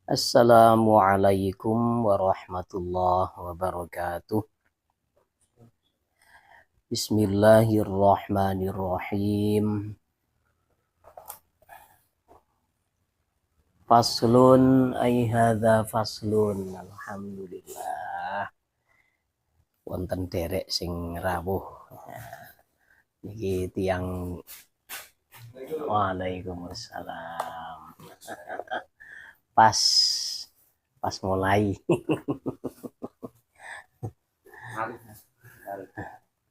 Assalamualaikum warahmatullahi wabarakatuh. Bismillahirrahmanirrahim. Faslun ay hadza faslun. Alhamdulillah. Wonten derek sing rawuh. Niki tiyang Waalaikumsalam. Pas mulai.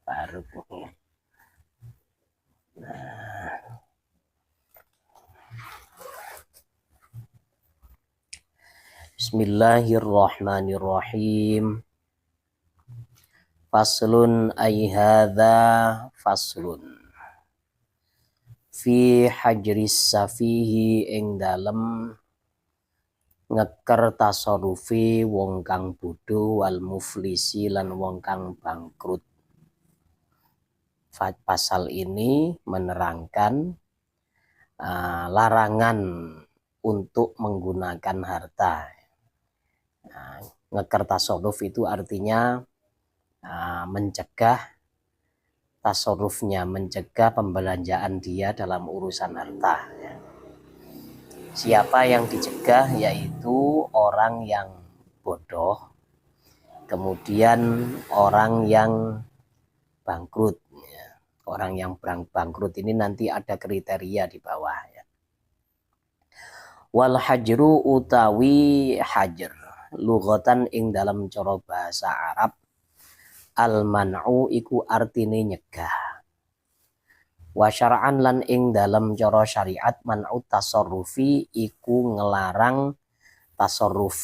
Baru. Bismillahirrahmanirrahim. Faslun ay hadza faslun. Fi hajris safihi ing dalem ngeker tasarufi wong kang bodho wal muflisi lan wong kang bangkrut. Pasal ini menerangkan larangan untuk menggunakan harta. Ngeker tasarruf itu artinya mencegah tasarrufnya, mencegah pembelanjaan dia dalam urusan harta. Siapa yang dicegah? Yaitu orang yang bodoh, kemudian orang yang bangkrut. Orang yang bangkrut ini nanti ada kriteria di bawah. Wal hajru utawi hajar lughatan ing dalam cara bahasa Arab al man'u iku artine nyegah. Wa syar'an lan ing dalam cara syariat man'u tasarrufi iku ngelarang tasarruf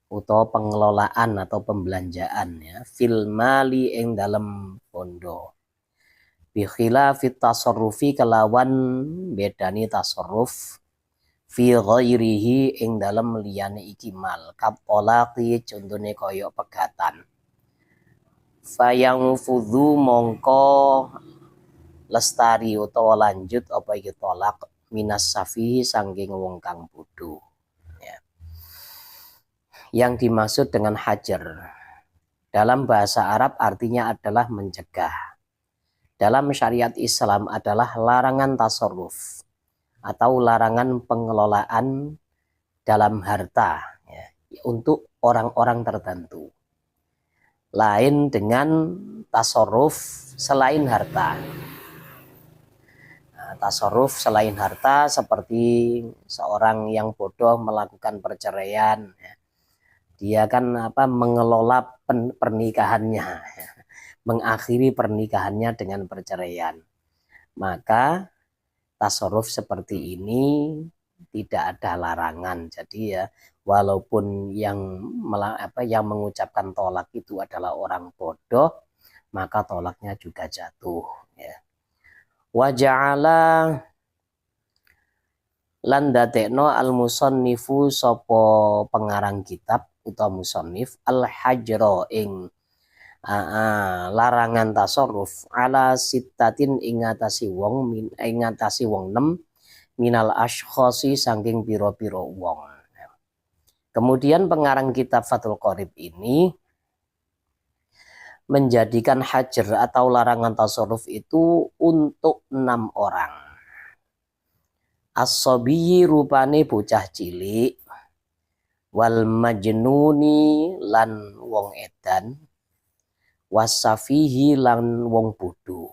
utawa pengelolaan atau pembelanjaan ya fil mali ing dalam bondo. Bi khilafit tasarrufi kelawan bedani tasarruf fi ghairihi ing dalam liyane iki mal kapolaki contone kaya pegatan. Fayang fudhu mongko lestari utawa lanjut apa iki tolak minas safi sangking wong kang bodho. Ya. Yang dimaksud dengan hajar dalam bahasa Arab artinya adalah mencegah. Dalam syariat Islam adalah larangan tasarruf atau larangan pengelolaan dalam harta ya, untuk orang-orang tertentu. Lain dengan tasarruf selain harta. Tasarruf selain harta seperti seorang yang bodoh melakukan perceraian. Ya. Dia kan mengelola pernikahannya, ya. Mengakhiri pernikahannya dengan perceraian. Maka tasarruf seperti ini tidak ada larangan. Jadi ya walaupun yang mengucapkan tolak itu adalah orang bodoh, maka tolaknya juga jatuh ya. Wa ja'ala lan dadekno al musannifu sapa pengarang kitab utawa musannif al hajra ing larangan tasarruf ala sittatin ingatasi wong minal ashkhasi saking piro-piro wong. Kemudian pengarang kitab Fathul Qorib ini menjadikan hajar atau larangan tasarruf itu untuk 6 orang. As-sabiyyi rupane bocah cilik, wal majnuni lan wong edan, wasafihi lan wong bodho.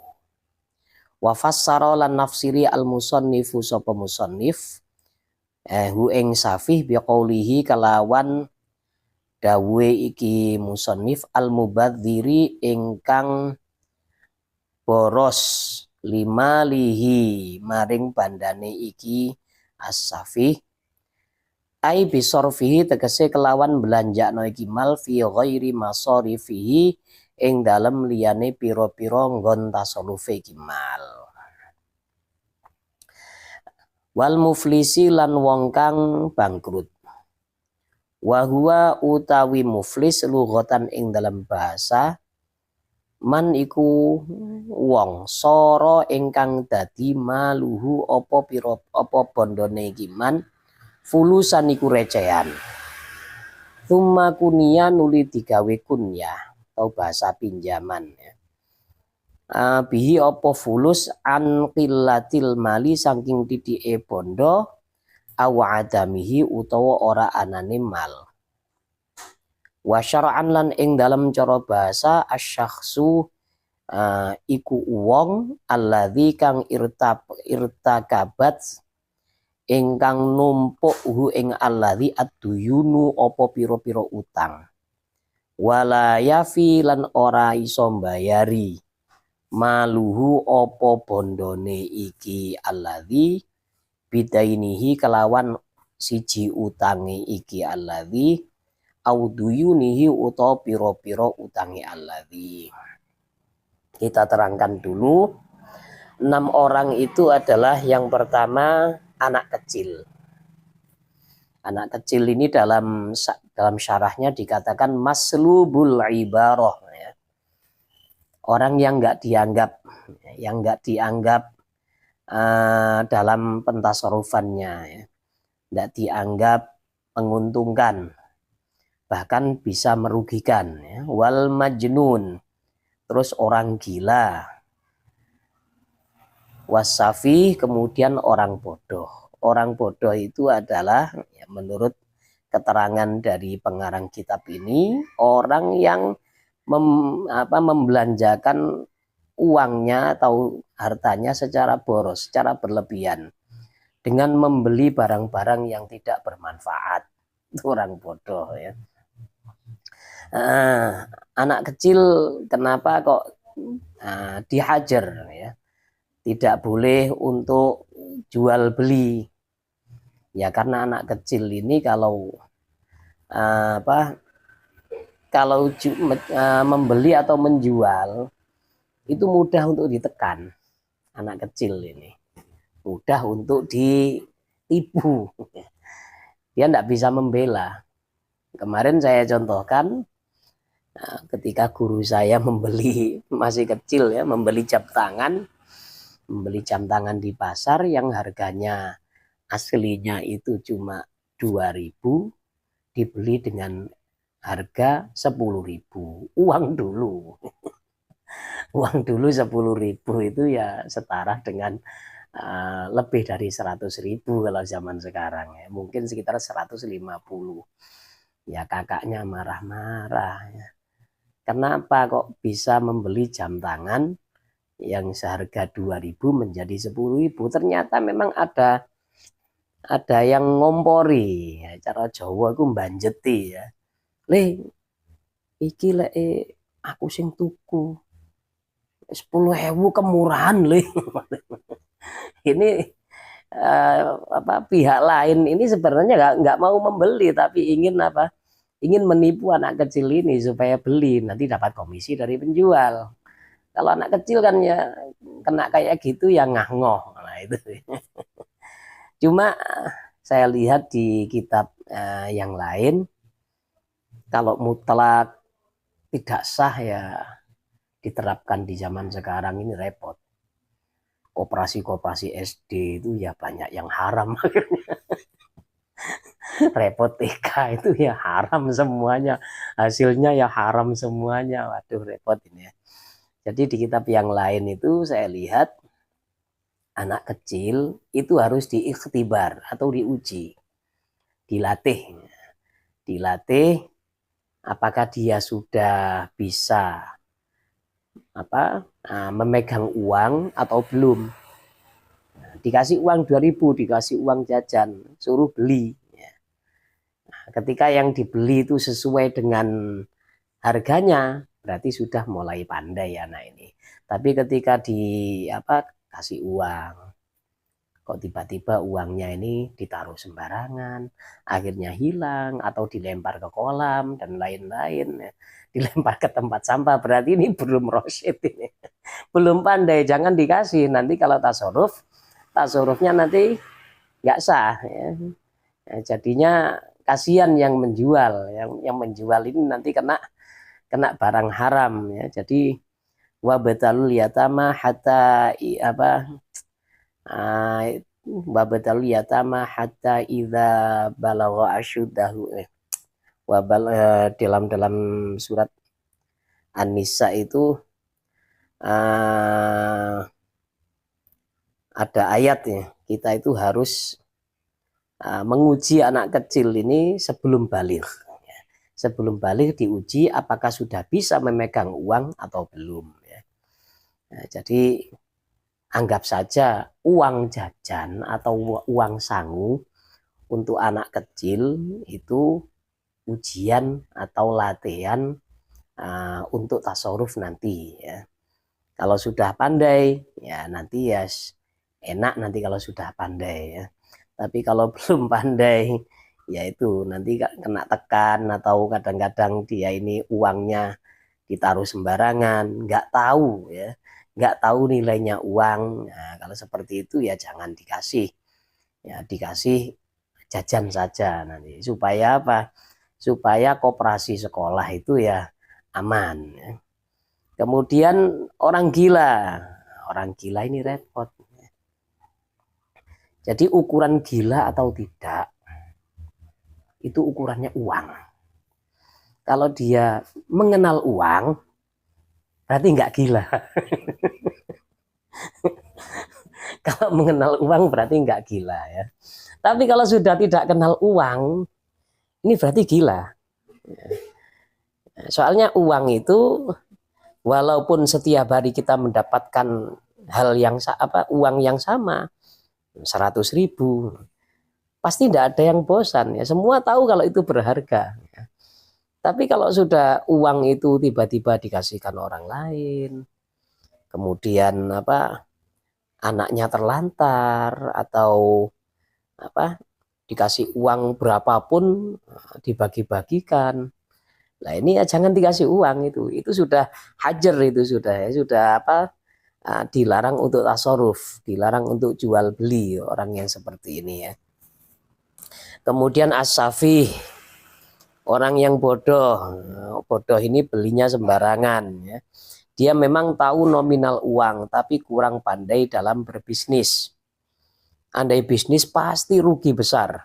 Wa fassara lan nafsiri al musannifu sapa musannif hu ing safih biqaulihi kalawan dawuhe iki musannif al mubadziri ingkang boros limalihi maring bandane iki as-safih ai bisorfihi tegese kelawan belanjakno iki mal fi ghairi masarifihi ing dalem liyane pira-pira nggon tasarrufe iki mal. Wal muflisi lan wong kang bangkrut. Wa huwa utawi muflis lughatan ing dalam bahasa man iku wong soro ingkang dadi maluhu apa bondone iki man fulusan iku recehan. Tsumma kunia nuli digawe kunyah atau bahasa pinjaman ya. Bihi opo fulus an qillatil mali saking titike bondo awa adamihi utawa ora anane mal. Wa syar'an lan ing dalam cara bahasa asyakhsu iku wong alladzi kang irtakabat ingkang numpuk ing alladzi ad-duyunu apa pira-pira utang. Wala yafi lan ora iso mbayari maluhu opo bondone iki alladzi bidainihi kelawan siji utangi iki alladzi auduyunihi utawa piro-piro utangi alladzi. Kita terangkan dulu 6 orang itu adalah yang pertama anak kecil. Anak kecil ini dalam syarahnya dikatakan maslubul ibarah ya. Orang yang nggak dianggap dalam pentasarufannya ya. Nggak dianggap menguntungkan, bahkan bisa merugikan ya. Wal majnun, terus orang gila, wasafi, kemudian orang bodoh. Orang bodoh itu adalah ya, menurut keterangan dari pengarang kitab ini orang yang membelanjakan uangnya atau hartanya secara boros, secara berlebihan dengan membeli barang-barang yang tidak bermanfaat. Itu orang bodoh ya. Anak kecil kenapa kok dihajar ya? Tidak boleh untuk jual beli. Ya karena anak kecil ini kalau membeli atau menjual itu mudah untuk ditekan. Anak kecil ini mudah untuk ditipu. Dia tidak bisa membela. Kemarin saya contohkan ketika guru saya masih kecil ya, membeli jam tangan di pasar yang harganya aslinya itu cuma 2.000, dibeli dengan harga 10.000. Uang dulu 10.000 itu ya setara dengan lebih dari 100.000 kalau zaman sekarang ya. Mungkin sekitar 150. Ya kakaknya marah-marah ya. Kenapa kok bisa membeli jam tangan yang seharga 2.000 menjadi 10.000? Ternyata memang ada yang ngompori ya, cara Jawa aku mbanjeti ya. Iki aku sing tuku 10.000 kemurahan Ini pihak lain ini sebenarnya nggak mau membeli tapi ingin menipu anak kecil ini supaya beli, nanti dapat komisi dari penjual. Kalau anak kecil kan ya kena kayak gitu ya ngah-ngoh. Nah itu. Cuma saya lihat di kitab yang lain, kalau mutlak tidak sah ya diterapkan di zaman sekarang ini repot. Koperasi SD itu ya banyak yang haram. Repot TK itu ya haram semuanya. Hasilnya ya haram semuanya. Waduh repot ini ya. Jadi di kitab yang lain itu saya lihat anak kecil itu harus diikhtibar atau diuji. Dilatih apakah dia sudah bisa memegang uang atau belum. Dikasih uang 2.000, dikasih uang jajan, suruh beli. Ketika yang dibeli itu sesuai dengan harganya, berarti sudah mulai pandai anak ini. Tapi ketika kasih uang, kok tiba-tiba uangnya ini ditaruh sembarangan, akhirnya hilang atau dilempar ke kolam dan lain-lain, dilempar ke tempat sampah, berarti ini belum rosyid ini. Belum pandai, jangan dikasih. Nanti kalau tasarufnya nanti nggak sah ya. Jadinya kasihan yang menjual, yang menjual ini nanti kena barang haram ya. Jadi wa batalul yatama hatta wabtal yatama hatta idza balagha asyuddahu dalam surat An-Nisa itu ada ayatnya, kita itu harus menguji anak kecil ini sebelum balik. Sebelum balik diuji apakah sudah bisa memegang uang atau belum. Nah, jadi anggap saja uang jajan atau uang sangu untuk anak kecil itu ujian atau latihan untuk tasawuf nanti ya. Kalau sudah pandai ya nanti ya enak nanti kalau sudah pandai ya. Tapi kalau belum pandai ya itu nanti kena tekan atau kadang-kadang dia ini uangnya ditaruh sembarangan, nggak tahu ya, nggak tahu nilainya uang. Nah, kalau seperti itu ya jangan dikasih, ya dikasih jajan saja nanti supaya apa? Supaya koperasi sekolah itu ya aman. Ya. Kemudian orang gila ini repot. Jadi ukuran gila atau tidak itu ukurannya uang. Kalau dia mengenal uang, berarti nggak gila. Kalau mengenal uang berarti nggak gila ya. Tapi kalau sudah tidak kenal uang, ini berarti gila. Soalnya uang itu walaupun setiap hari kita mendapatkan uang yang sama, 100.000, pasti tidak ada yang bosan ya. Semua tahu kalau itu berharga. Tapi kalau sudah uang itu tiba-tiba dikasihkan orang lain, kemudian anaknya terlantar atau dikasih uang berapapun dibagi-bagikan. Nah ini ya jangan dikasih uang itu sudah hajar itu sudah dilarang untuk tasarruf, dilarang untuk jual beli orang yang seperti ini ya. Kemudian as-safih, orang yang bodoh ini belinya sembarangan ya. Dia memang tahu nominal uang tapi kurang pandai dalam berbisnis. Andai bisnis pasti rugi besar.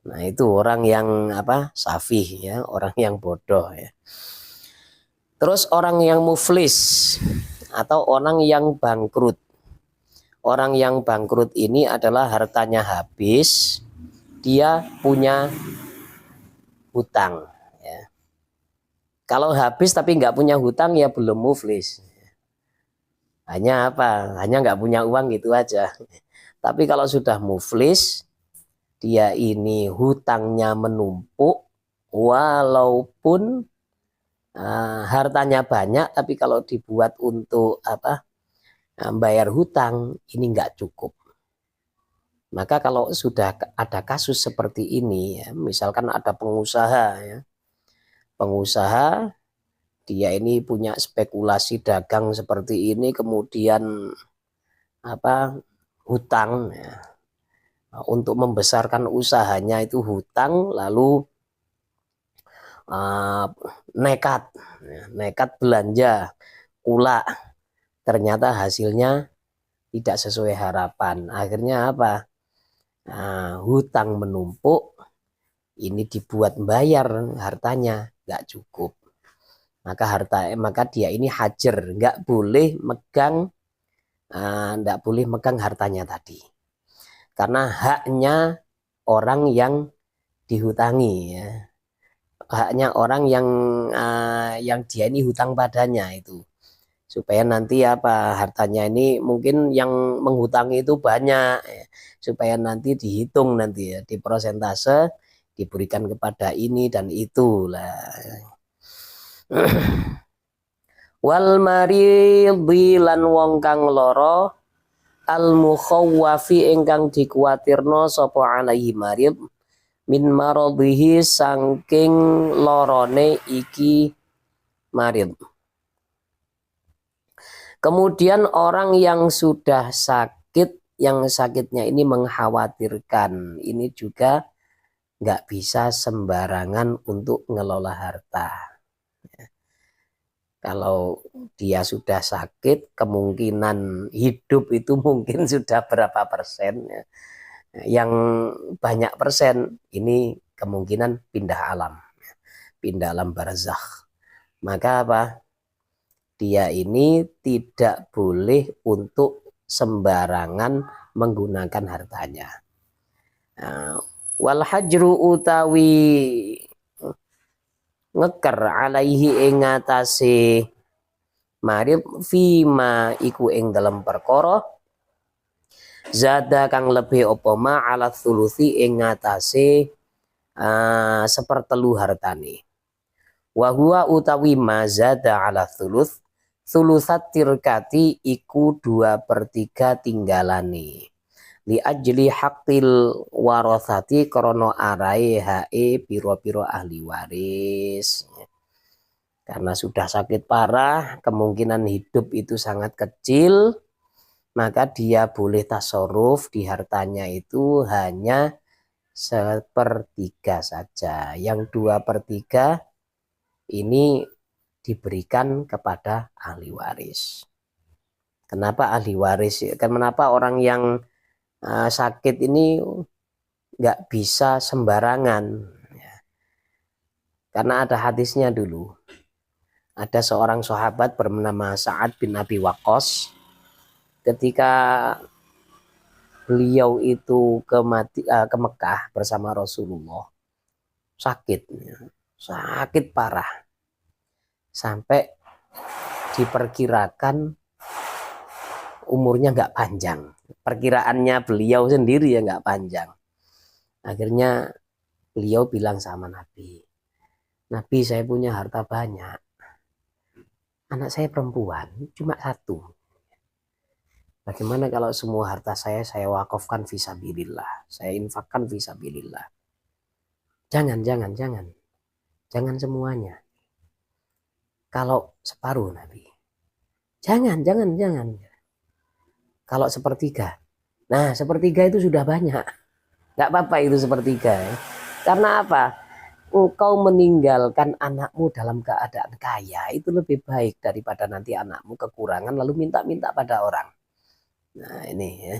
Nah itu orang yang safih ya, orang yang bodoh ya. Terus orang yang muflis atau orang yang bangkrut. Orang yang bangkrut ini adalah hartanya habis, dia punya hutang. Ya. Kalau habis tapi nggak punya hutang ya belum muflis. Hanya Hanya nggak punya uang gitu aja. Tapi kalau sudah muflis, dia ini hutangnya menumpuk, walaupun hartanya banyak, tapi kalau dibuat untuk bayar hutang ini nggak cukup. Maka kalau sudah ada kasus seperti ini, ya, misalkan ada pengusaha dia ini punya spekulasi dagang seperti ini, kemudian hutang ya, untuk membesarkan usahanya itu hutang, lalu nekat belanja kulak, ternyata hasilnya tidak sesuai harapan. Akhirnya hutang menumpuk, ini dibuat bayar hartanya nggak cukup. Maka dia ini hajar, nggak boleh megang hartanya tadi. Karena haknya orang yang dihutangi ya. Haknya orang yang dia ini hutang padanya itu. Supaya nanti hartanya ini mungkin yang menghutangi itu banyak ya. Supaya nanti dihitung nanti ya, di persentase diberikan kepada ini dan itu lah. Wal maridhi lan wong kang lara al mukhawwafi ingkang dikuwatirno sapa alaihi marid min maradhihi saking lorone iki marid. Kemudian orang yang sudah sakit, yang sakitnya ini mengkhawatirkan, ini juga nggak bisa sembarangan untuk ngelola harta. Kalau dia sudah sakit, kemungkinan hidup itu mungkin sudah berapa persen ya. Yang banyak persen ini kemungkinan pindah alam, pindah alam barzakh. Maka apa? Dia ini tidak boleh untuk sembarangan menggunakan hartanya. Wal hajru utawi ngeker alaihi ing atase marib fima iku ing dalam perkara zada kang lebih opoma ala thuluthi ing atase sepertelu hartane. Wa huwa utawi ma zada ala thuluth thulusat tirkati iku 2/3 tinggalane. Li ajli haqqil warathati krono arai hae piro-piro ahli waris. Karena sudah sakit parah, kemungkinan hidup itu sangat kecil, maka dia boleh tasarruf di hartanya itu hanya 1/3 saja. Yang 2/3 ini diberikan kepada ahli waris. Kenapa ahli waris? Kenapa orang yang sakit ini nggak bisa sembarangan? Karena ada hadisnya dulu. Ada seorang sahabat bernama Sa'ad bin Abi Waqqas. Ketika beliau itu ke Mekah bersama Rasulullah, sakit parah, sampai diperkirakan umurnya nggak panjang. Perkiraannya beliau sendiri ya nggak panjang. Akhirnya beliau bilang sama Nabi, Nabi, saya punya harta banyak, anak saya perempuan cuma 1. Bagaimana kalau semua harta saya wakafkan fisabilillah, saya infakkan fisabilillah? Jangan semuanya. Kalau separuh Nabi. Jangan. Kalau 1/3. Nah, 1/3 itu sudah banyak. Nggak apa-apa itu 1/3 ya. Karena apa? Engkau meninggalkan anakmu dalam keadaan kaya itu lebih baik daripada nanti anakmu kekurangan lalu minta-minta pada orang. Nah ini ya.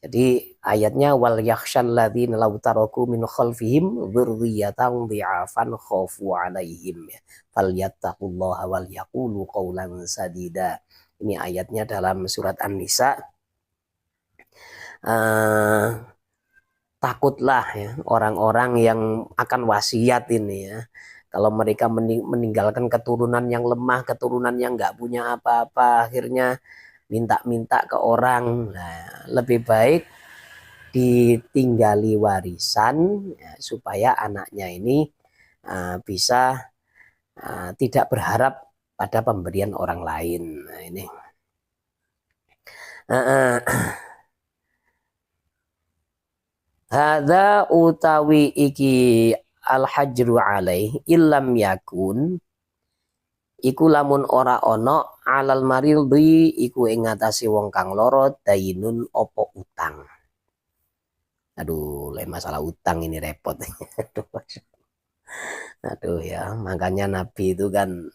Jadi ayatnya wal yakhshal ladzina law taraku min khalfihim dzurriyyatan dhi'afan khafu 'alaihim falyattaqullaha wal yaqulu qawlan sadida. Ini ayatnya dalam surat An-Nisa. Takutlah ya orang-orang yang akan wasiat ini ya. Kalau mereka meninggalkan keturunan yang lemah, keturunan yang nggak punya apa-apa, akhirnya minta-minta ke orang. Nah, lebih baik ditinggali warisan ya, supaya anaknya ini bisa tidak berharap pada pemberian orang lain. Nah, ini. Hadza utawi iki al-hajru alaih illam yakun iku lamun ora ono alal marildi iku ing ngatasi wong kang loro dainun opo utang. Aduh, masalah utang ini repot. Aduh ya, makanya Nabi itu kan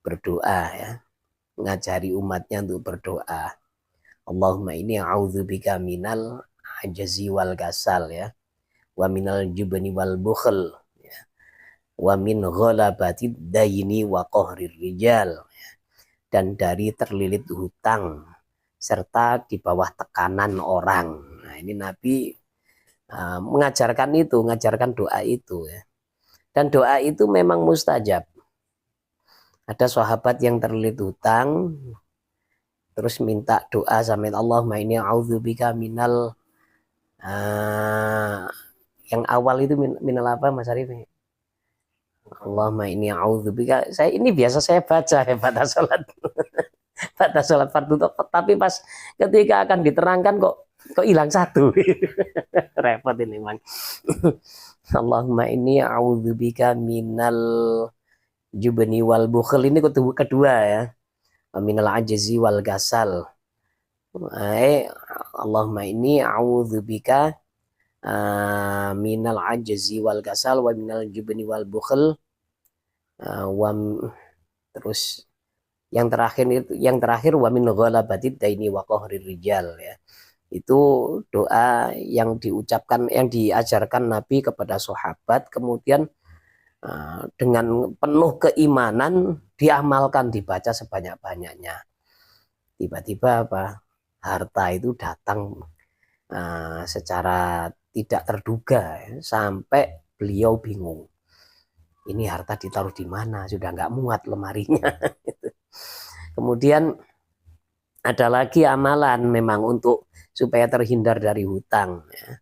berdoa ya, ngajari umatnya untuk berdoa. Allahumma inni a'udzubika minal ajazi wal kasal ya, wa minal jubni wal bukhl ya, wa min ghalabatid daini wa qahrir rijal ya, dan dari terlilit hutang serta di bawah tekanan orang. Nah, ini Nabi mengajarkan doa itu ya. Dan doa itu memang mustajab. Ada sahabat yang terlilit hutang terus minta doa sama Allahumma inni a'udzubika minal yang awal itu minal apa Mas Arif? Allahumma inni a'udzubika. Ini biasa saya baca ya pada salat. Pada salat fardu, tapi pas ketika akan diterangkan kok hilang 1. Repot ini memang. Allahumma inni a'udzubika minal jubni wal bukhl, ini kedua ya. Minal ajzi wal kasal. Allahumma inni a'udzubika minal ajzi wal kasal wa minal jubni wal bukhl wa Terus yang terakhir wa min ghalabatid daini wa qahrir rijal ya. Itu doa yang diucapkan, yang diajarkan Nabi kepada sahabat, kemudian dengan penuh keimanan diamalkan, dibaca sebanyak-banyaknya. Tiba-tiba harta itu datang secara tidak terduga ya, sampai beliau bingung. Ini harta ditaruh di mana? Sudah nggak muat lemarinya. Kemudian ada lagi amalan memang untuk supaya terhindar dari hutang. Ya.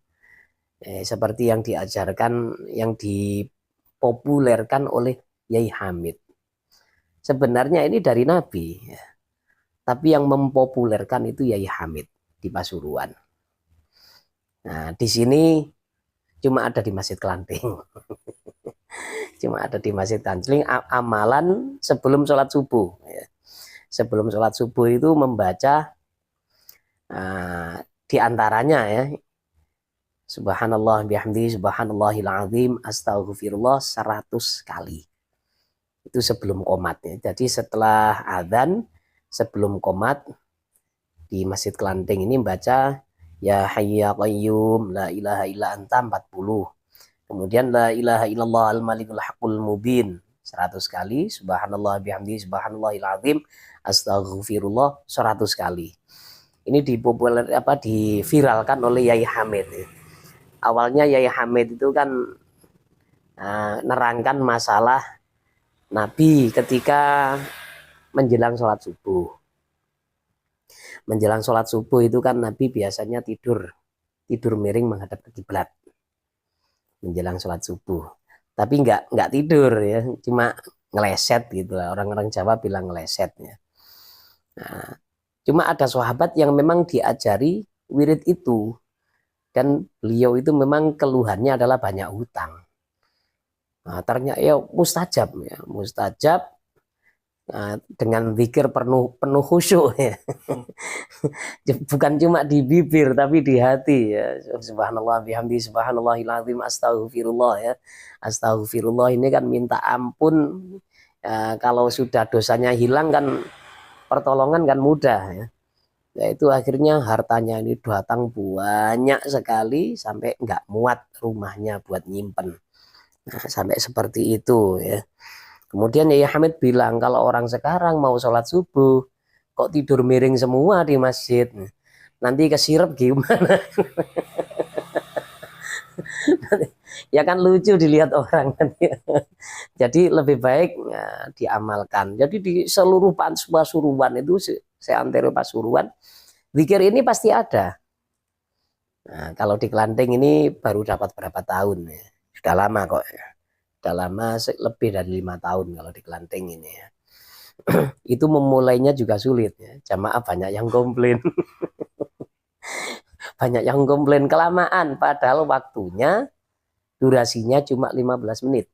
Seperti yang diajarkan, yang dipopulerkan oleh Yai Hamid. Sebenarnya ini dari Nabi, ya. Tapi yang mempopulerkan itu Yai Hamid di Pasuruan. Nah, di sini cuma ada di Masjid Kelanting. Cuma ada di Masjid Kelanting, amalan sebelum sholat subuh. Ya. Sebelum sholat subuh itu membaca di antaranya ya, Subhanallah bihamdi subhanallahil azim astaghfirullah 100 kali. Itu sebelum qomat ya. Jadi setelah adzan, sebelum qomat di Masjid Kelanting ini baca ya hayy ya qayyum la ilaha illa anta 40. Kemudian la ilaha illallah al malikul haqqul mubin 100 kali, subhanallah bihamdi subhanallahil azim astaghfirullah 100 kali. Ini diviralkan oleh Yai Hamid. Awalnya Yai Hamid itu kan nerangkan masalah Nabi ketika menjelang sholat subuh. Menjelang sholat subuh itu kan Nabi biasanya tidur miring menghadap ke kiblat menjelang sholat subuh. Tapi nggak tidur ya, cuma ngeleset gitu lah. Orang-orang Jawa bilang ngeleset ya. Nah, cuma ada sahabat yang memang diajari wirid itu, dan beliau itu memang keluhannya adalah banyak hutang. Nah, ternyata ya mustajab dengan zikir penuh khusyuk ya. Bukan cuma di bibir tapi di hati ya. Subhanallah bihamdi subhanallahil azim astaghfirullah ya. Astaghfirullah ini kan minta ampun ya, kalau sudah dosanya hilang kan pertolongan kan mudah ya. Yaitu akhirnya hartanya ini datang banyak sekali sampai nggak muat rumahnya buat nyimpen. Nah, sampai seperti itu ya. Kemudian Yai Hamid bilang kalau orang sekarang mau sholat subuh kok tidur miring semua di masjid, nanti kesirep gimana? Ya kan lucu dilihat orang. Jadi lebih baik ya, diamalkan. Jadi di seluruh Pasuruan itu, seantero Pasuruan, zikir ini pasti ada. Nah, kalau di Kelanting ini baru dapat berapa tahun ya? Sudah lama kok ya. Sudah lama, lebih dari 5 tahun kalau di Kelanting ini ya. Itu memulainya juga sulit ya. Jamaah banyak yang komplain. Banyak yang komplain kelamaan, padahal waktunya durasinya cuma 15 menit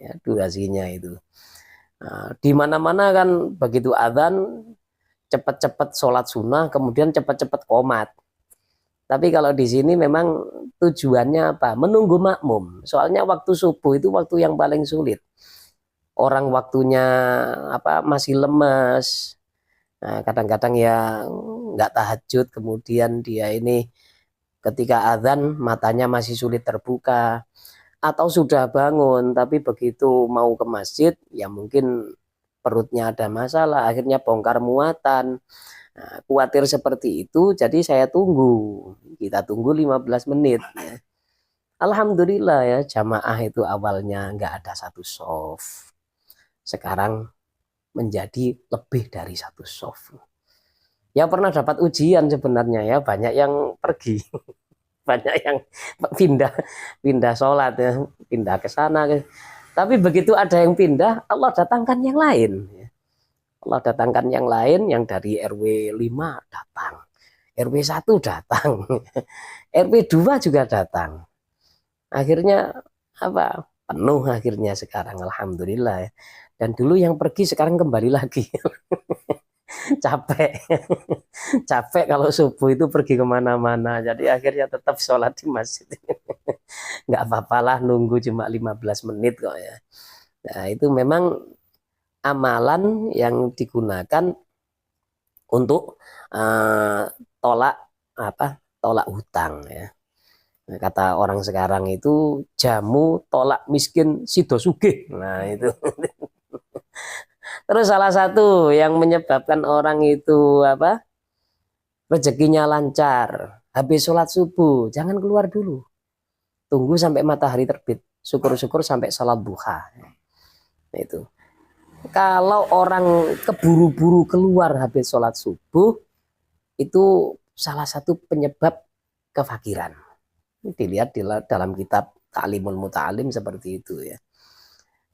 ya, durasinya itu. Nah, di mana-mana kan begitu adzan cepat-cepat sholat sunnah, kemudian cepat-cepat qomat. Tapi kalau di sini memang tujuannya apa? Menunggu makmum. Soalnya waktu subuh itu waktu yang paling sulit. Orang waktunya masih lemes. Nah, kadang-kadang ya nggak tahajud, kemudian dia ini ketika adzan matanya masih sulit terbuka, atau sudah bangun tapi begitu mau ke masjid ya mungkin perutnya ada masalah, akhirnya bongkar muatan. Nah, khawatir seperti itu, jadi kita tunggu 15 menit ya. Alhamdulillah ya, jamaah itu awalnya nggak ada satu shaf, sekarang menjadi lebih dari satu shaf. Ya pernah dapat ujian sebenarnya ya, banyak yang pergi. Banyak yang pindah sholat ya, pindah ke sana. Tapi begitu ada yang pindah, Allah datangkan yang lain. Allah datangkan yang lain, yang dari RW 5 datang, RW 1 datang, RW 2 juga datang. Akhirnya penuh akhirnya sekarang, alhamdulillah. Dan dulu yang pergi sekarang kembali lagi. Capek. Capek kalau subuh itu pergi kemana-mana. Jadi akhirnya tetap sholat di masjid. Nggak apa-apalah nunggu cuma 15 menit kok ya. Nah itu memang amalan yang digunakan untuk tolak tolak hutang ya. Nah, kata orang sekarang itu jamu tolak miskin sido sugih. Nah itu. Terus salah satu yang menyebabkan orang itu rezekinya lancar, habis sholat subuh jangan keluar dulu, tunggu sampai matahari terbit, syukur-syukur sampai sholat duha. Nah, itu kalau orang keburu-buru keluar habis sholat subuh, itu salah satu penyebab kefakiran. Dilihat dalam kitab Ta'limul Muta'alim seperti itu ya.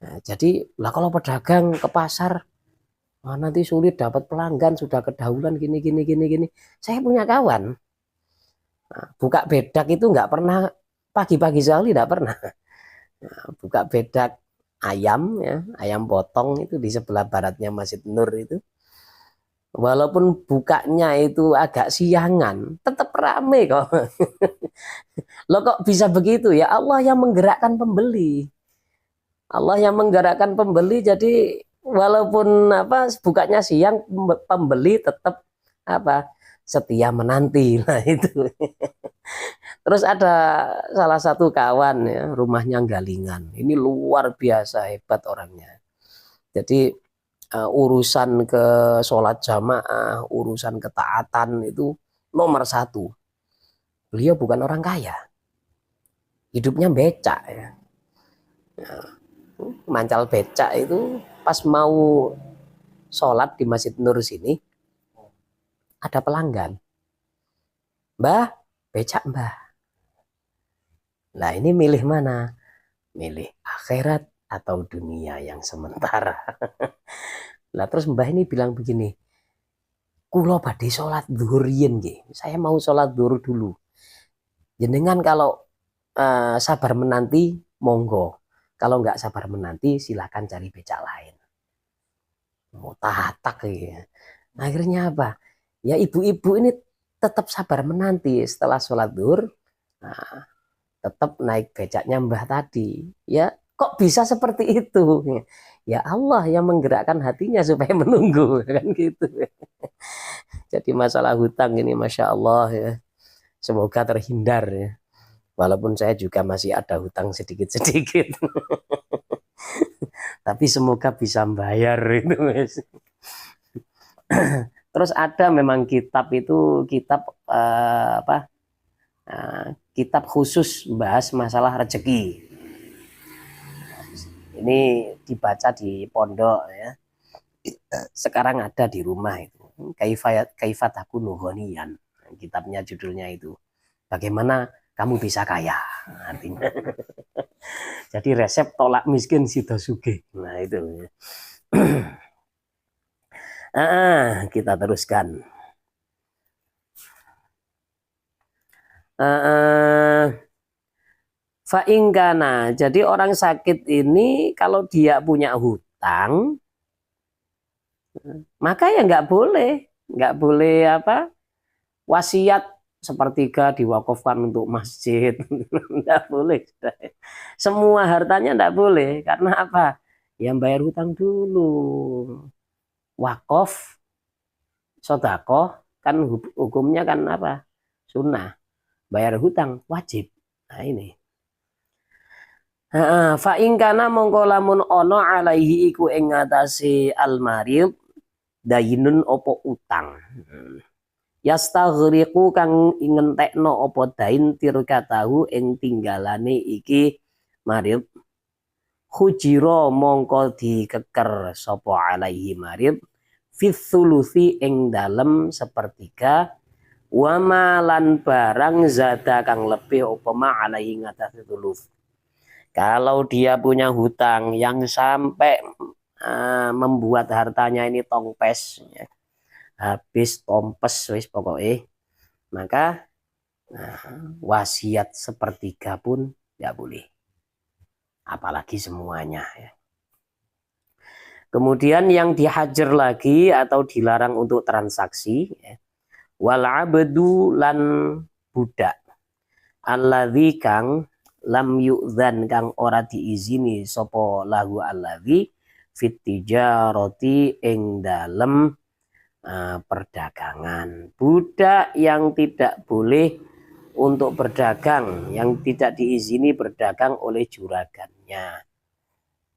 Nah, jadi lah kalau pedagang ke pasar, nanti sulit dapat pelanggan, sudah kedahuluan gini. Saya punya kawan, buka bedak itu nggak pernah pagi-pagi sekali, nggak pernah. Nah, buka bedak ayam ya, ayam potong itu di sebelah baratnya Masjid Nur itu. Walaupun bukanya itu agak siangan, tetap rame kok. Loh kok bisa begitu ya? Allah yang menggerakkan pembeli. Allah yang menggerakkan pembeli, jadi walaupun bukanya siang, pembeli tetap setia menanti. Nah itu. Terus ada salah satu kawan ya, rumahnya Galingan. Ini luar biasa hebat orangnya. Jadi urusan ke sholat jamaah, urusan ketaatan itu nomor satu. Beliau bukan orang kaya, hidupnya becak ya. Mancal becak itu pas mau sholat di Masjid Nur sini, ada pelanggan. Mbah, becak mbah. Nah ini milih mana? Milih akhirat atau dunia yang sementara. Lah terus mbah ini bilang begini, kulo badhe sholat zuhur yen nggih. Saya mau sholat zuhur dulu. Jenengan kalau sabar menanti, monggo. Kalau nggak sabar menanti, silakan cari becak lain. Mau tatak ya. Akhirnya apa? Ya ibu-ibu ini tetap sabar menanti setelah sholat zuhur. Nah, tetap naik becaknya mbah tadi. Ya kok bisa seperti itu? Ya Allah yang menggerakkan hatinya supaya menunggu kan gitu. Jadi masalah hutang ini Masya Allah ya, semoga terhindar ya. Walaupun saya juga masih ada hutang sedikit-sedikit. Tapi semoga bisa membayar itu. Terus ada memang kitab itu, kitab khusus bahas masalah rezeki. Ini dibaca di pondok ya. Sekarang ada di rumah itu. Kaifat aku nuhonian. Kitabnya judulnya itu. Bagaimana kamu bisa kaya? Artinya. Jadi resep tolak miskin sido sugih. Nah itu. Kita teruskan. Fa'ingkana, jadi orang sakit ini kalau dia punya hutang, maka ya nggak boleh wasiat sepertiga diwakafkan untuk masjid, nggak boleh. Semua hartanya nggak boleh, karena apa? Yang bayar hutang dulu. Wakaf, sodakoh, kan hukumnya kan apa? Sunnah. Bayar hutang wajib. Nah ini. Fa ingkana mongko lamun ono alaihi iku ing ngatasi almarib dainun opo utang. Yastaghriqu kang ngentekno opo dain tirkatahu ing tinggalane iki marib. Khujiro mongko dikeker sapa alaihi marib fit thuluthi ing dalem sepertiga wama lan barang zada kang lebih opoma alaihi ngatasi thuluth. Kalau dia punya hutang yang sampai membuat hartanya ini tongpes, ya, habis tompes wis pokoknya, maka wasiat sepertiga pun tidak boleh, apalagi semuanya. Ya. Kemudian yang dihajar lagi atau dilarang untuk transaksi, ya, wal abdu lan budak, alladzi kang lam yu'dzan kang ora diizini sapa lahu alladzi fit tijarati ing dalem perdagangan. Budak yang tidak boleh untuk berdagang, yang tidak diizini berdagang oleh juragannya.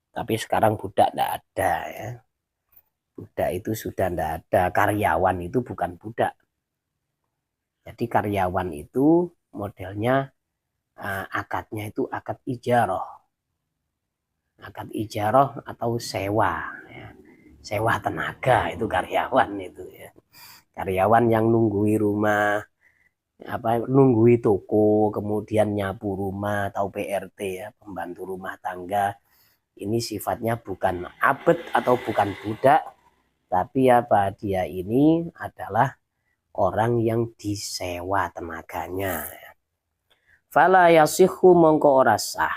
Tapi sekarang budak tidak ada ya. Budak itu sudah tidak ada. Karyawan itu bukan budak. Jadi karyawan itu modelnya akadnya itu akad ijarah. Akad ijarah atau sewa. Ya. Sewa tenaga itu karyawan itu ya. Karyawan yang nunggui rumah, nunggui toko, kemudian nyapu rumah atau PRT ya, pembantu rumah tangga. Ini sifatnya bukan abd atau bukan budak, tapi dia ini adalah orang yang disewa tenaganya. Fala yasihu mongko ora sah.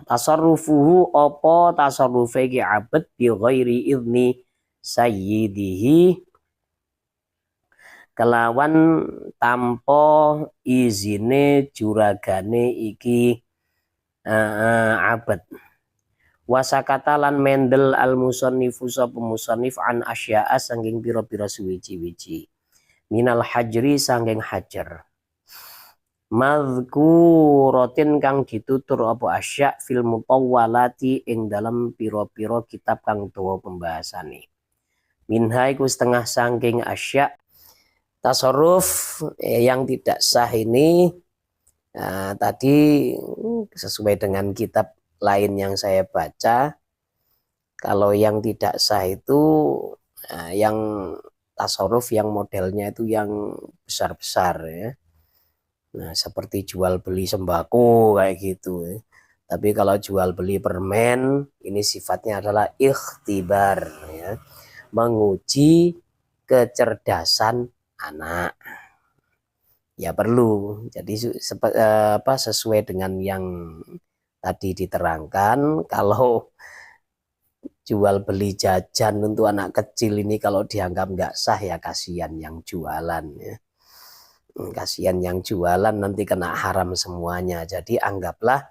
Tasarrufuhu apa tasarrufe ki abd bi ghairi idni sayyidihi kelawan tanpa izine juragane iki abd. Wasakata lan mendel al musannifu sapa musannif an asya'a sanging pira-pira suwiji-wiji minal hajri sanging hajar mazkuratin kang ditutur apa asya fil mutawwalati ing dalam pira-pira kitab kang dawa pembahasane minha iku setengah sangking asya tasarruf yang tidak sah ini tadi sesuai dengan kitab lain yang saya baca, kalau yang tidak sah itu yang tasarruf yang modelnya itu yang besar-besar ya. Nah, seperti jual beli sembako kayak gitu ya. Tapi kalau jual beli permen ini sifatnya adalah ikhtibar ya. Menguji kecerdasan anak. Ya perlu. Jadi sesuai dengan yang tadi diterangkan, kalau jual beli jajan untuk anak kecil ini kalau dianggap nggak sah ya kasihan yang jualan ya. Kasihan yang jualan nanti kena haram semuanya. Jadi anggaplah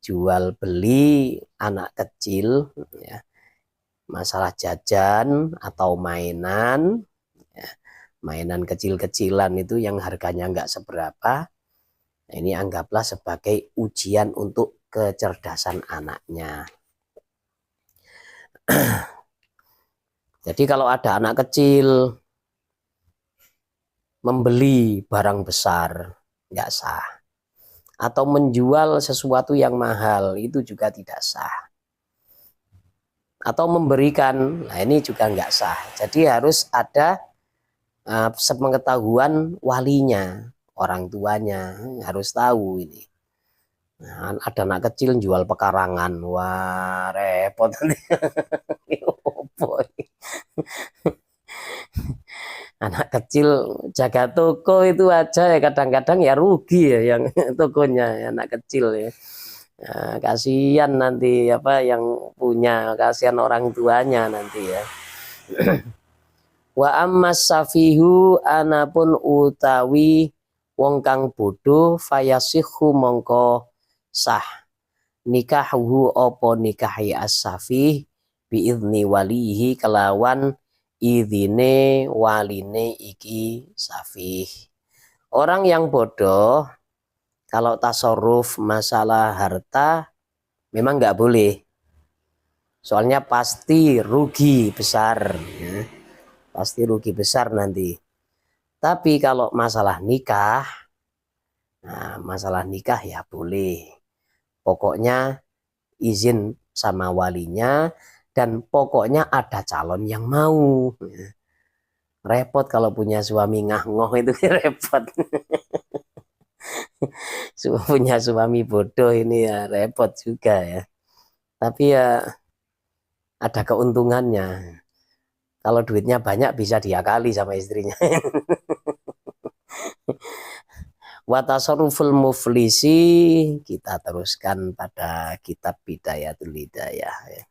jual beli anak kecil ya, masalah jajan atau mainan ya, mainan kecil-kecilan itu yang harganya nggak seberapa. Ini anggaplah sebagai ujian untuk kecerdasan anaknya. Jadi kalau ada anak kecil membeli barang besar, nggak sah. Atau menjual sesuatu yang mahal, itu juga tidak sah. Atau memberikan, nah ini juga nggak sah. Jadi harus ada sepengetahuan walinya, orang tuanya, harus tahu ini. Nah, ada anak kecil jual pekarangan, wah repot anak kecil jaga toko itu aja ya kadang-kadang ya rugi ya yang tokonya ya, anak kecil ya. Nah, kasihan nanti yang punya, kasihan orang tuanya nanti ya. Wa ammas safihu anapun utawi wong kang bodoh fayasihu mongko sah nikahuhu opo nikahi as-safih biizni walihi kelawan idine waline iki safih. Orang yang bodoh kalau tasarruf masalah harta memang nggak boleh. Soalnya pasti rugi besar ya. Pasti rugi besar nanti. Tapi kalau masalah nikah, nah masalah nikah ya boleh. Pokoknya izin sama walinya dan pokoknya ada calon yang mau. Repot kalau punya suami ngah-ngoh itu repot. Punya suami bodoh ini ya repot juga ya. Tapi ya ada keuntungannya. Kalau duitnya banyak bisa diakali sama istrinya. Wa tasarruful muflisi kita teruskan pada kitab Bidayatul Hidayah ya.